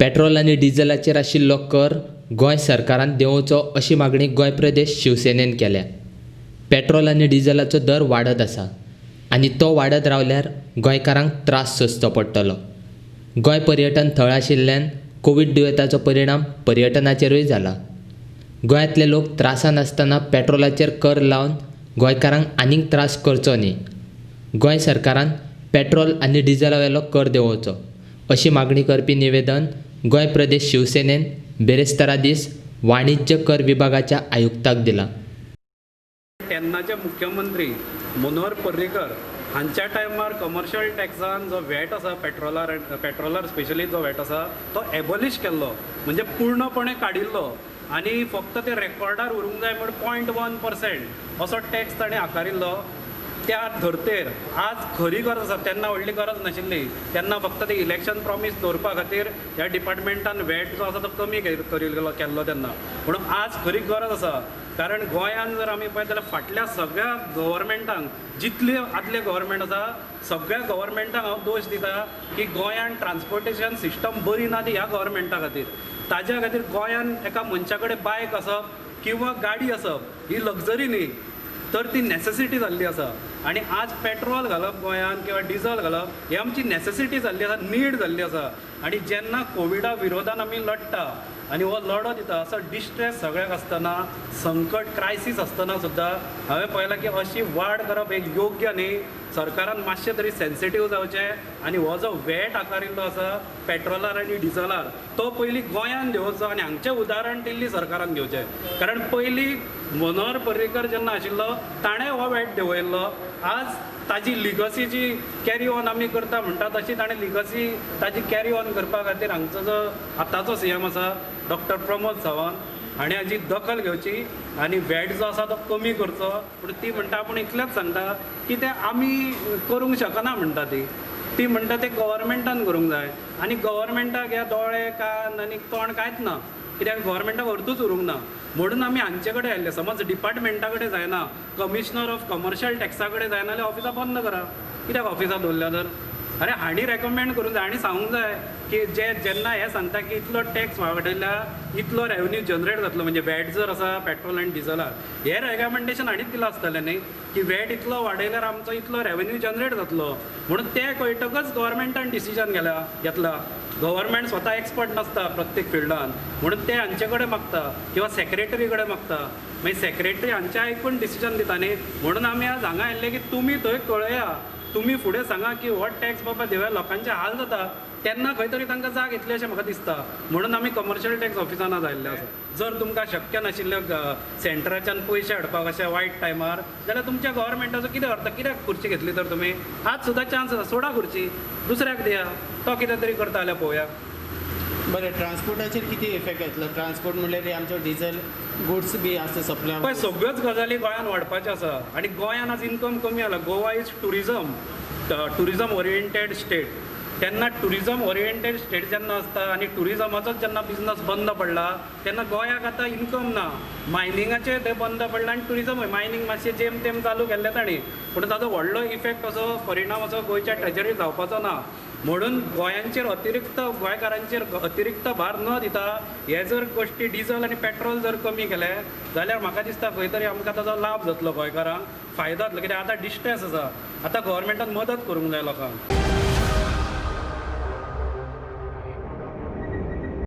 Petrol आनी डिझेलाचेर आशिल्लो कर गोंय सरकारान देंवोवचो अशी मागणी गोंय प्रदेश शिवसेनेन केल्या. पेट्रोल आनी डिझेलाचो दर वाडत आसा आनी तो वाडत रावल्यार गोंयकारांक त्रास सोंसचो पडटलो. गोंय पर्यटन थळ आशिल्ल्यान कोवीड दुयेंताचो परिणाम पर्यटनाचेरूय जाला. गोंयांतले लोक त्रासान आसतना पेट्रोलाचेर कर लावन गोंयकारांक आनीक त्रास करचो न्ही. गोंय सरकारान पेट्रोल आनी डिझेलावेलो कर देंवोवचो अशी मागणी करपी निवेदन गोंय प्रदेश शिवसेनेन बेरेस्तारा दीस वाणिज्य कर विभागाच्या आयुक्ताक दिला. तेन्नाचे मुख्यमंत्री मनोहर पर्रीकर हांच्या टायमार कमर्शियल टॅक्सान जो वॅट आसा पेट्रोलार स्पेशली जो वॅट आसा तो एबॉलिश केल्लो, म्हणजे पूर्णपणे काडिल्लो आनी फक्त ते रेकॉर्डार उरूंक जाय म्हण 0.1% असो टॅक्स ताणें आकारिल्लो. त्या धर्तेर आज खरी गरज आसा, तेन्ना व्हडली गरज नाशिल्ली. तेन्ना फक्त ते इलेक्शन प्रॉमीस दवरपा खातीर ह्या डिपार्टमेंटान वॅट जो आसा तो कमी केल्लो तेन्ना. म्हणून आज खरी गरज आसा, कारण गोंयांत जर आमी पळयत जाल्यार फाटल्या सगळ्या गव्हर्मेंटांक जितले आदले गव्हर्मेंट आसा सगळ्या गव्हर्मेंटांक हांव दोश दिता की गोंयांत ट्रान्सपोर्टेशन सिस्टम बरी ना ती ह्या गव्हर्मेंटा खातीर. ताज्या खातीर गोंयांत एका मनशा कडेन बायक आसप किंवा गाडी आसप ही लग्जरी न्ही, तर ती नेसेसिटी जाल्ली आसा. आनी आज पेट्रोल घालप गोंयांत किंवा डिझल घालप ही आमची नेसेसिटी जाल्ली आसा, नीड जाल्ली आसा. आनी जेन्ना कोविडा विरोधान आमी लडटा आनी हो लढो दिता असो डिस्ट्रेस सगळ्याक आसतना, संकट क्रायसीस आसतना सुद्दां हांवें पळयलां की अशी वाड करप हे योग्य न्ही. सरकारान मातशें तरी सेन्सिटीव जावचें आनी हो जो वॅट आकारिल्लो आसा पेट्रोलार आनी डिझलार तो पयलीं गोंयांत घेवचो आनी हांगचें उदाहरण दिल्ली सरकारान घेवचें. कारण पयलीं मनोहर पर्रीकर जेन्ना आशिल्लो ताणें हो वॅट देंवयल्लो. आज ताजी लिगसी जी कॅरी ऑन आमी करता म्हणटा तशी ताणें लिगसी ताजी कॅरी ऑन करपा खातीर हांगचो जो आतांचो CM आसा डॉक्टर प्रमोद सावंत हाणें हाजी दखल घेवची आनी वॅट जो आसा तो कमी करचो. पूण ती म्हणटा आपूण इतलेंच सांगता की तें आमी करूंक शकना म्हणटा ती म्हणटा तें गव्हर्मेंटान करूंक जाय. आनी गव्हर्मेंटाक ह्या दोळे कान आनी तोंड कांयच ना, कित्याक गव्हर्मेंटाक अर्थूच उरूंक ना. म्हणून आमी हांचे कडेन आयल्ले. समज डिपार्टमेंटा कडेन जायना, कमिशनर ऑफ कमर्शियल टॅक्सा कडेन जायना जाल्यार ऑफिसां बंद करा. कित्याक ऑफिसां दवरल्या तर? अरे हांणी रेकमेंड करूंक जाय, हांणी सांगूंक जाय की जेन्ना हे सांगता की इतलो टॅक्स वाडयल्यार इतलो रेवन्यू जनरेट जातलो, म्हणजे वॅट जर आसा पेट्रोल आनी डिझलार हे रेकमेंडेशन हांणीच दिलां आसतलें न्ही की वॅट इतलो वाडयल्यार आमचो इतलो रेवन्यू जनरेट जातलो. म्हणून तें कळटकच गव्हर्मेंटान डिसिजन घेतला. गव्हर्मेंट स्वता एक्सपर्ट नासता प्रत्येक फिल्डान, म्हणून ते हांचे कडेन मागता किंवा सेक्रेटरी कडेन मागता. मागीर सेक्रेटरी हांचे आयकून डिसिजन दिता न्ही. म्हणून आमी आज हांगा आयिल्ले की तुमी थंय कळया, तुमी फुडें सांगा की हो टॅक्स बाबा देवया लोकांचे हाल जाता. तेन्ना खंय तरी तांकां जाग येतली अशें म्हाका दिसता. म्हणून आमी कमर्शियल टॅक्स ऑफिसान आज आयिल्ले आसा. जर तुमकां शक्य नाशिल्ले सेंटराच्यान पयशे हाडपाक अशें वायट टायमार जाल्यार तुमच्या गव्हर्मेंटाचो कितें अर्थ? कित्याक खुर्ची घेतली तर तुमी? आज सुद्दां चान्स आसा, सोडा खुर्ची, दुसऱ्याक दिया, तो कितें तरी करता जाल्यार पळोवया. बरें, ट्रान्सपोर्टाचेर किती इफेक्ट येतलो? ट्रान्सपोर्ट म्हणल्यार आमचो डिझल गुड्स बी आसता सप्लाय. पळय सगळ्योच गजाली गोंयांत वाडपाच्यो आसा आनी गोंयांत आज इन्कम कमी जाला. Goa is tourism oriented state. तेन्ना टुरिजम ओरिएंटेड स्टेट जेन्ना आसता आनी टुरिजमाचोच जेन्ना बिझनस बंद पडला तेन्ना गोंयाक आतां इन्कम ना. मायनिंगाचें तें बंद पडलां आनी टुरिजम मायनिंग मातशें जेम तेम चालू केल्लें तांणी, पूण ताजो व्हडलो इफेक्ट असो परिणाम असो गोंयच्या ट्रेजरीर जावपाचो ना. म्हणून गोंयकारांचेर अतिरिक्त भार न दिता हे जर गोश्टी डिझल आनी पेट्रोल जर कमी केले जाल्यार म्हाका दिसता खंय तरी आमकां ताजो लाभ जातलो, गोंयकारांक फायदो जातलो. कित्याक आतां डिस्ट्रेस आसा, आतां गव्हर्मेंटान मदत करूंक जाय लोकांक.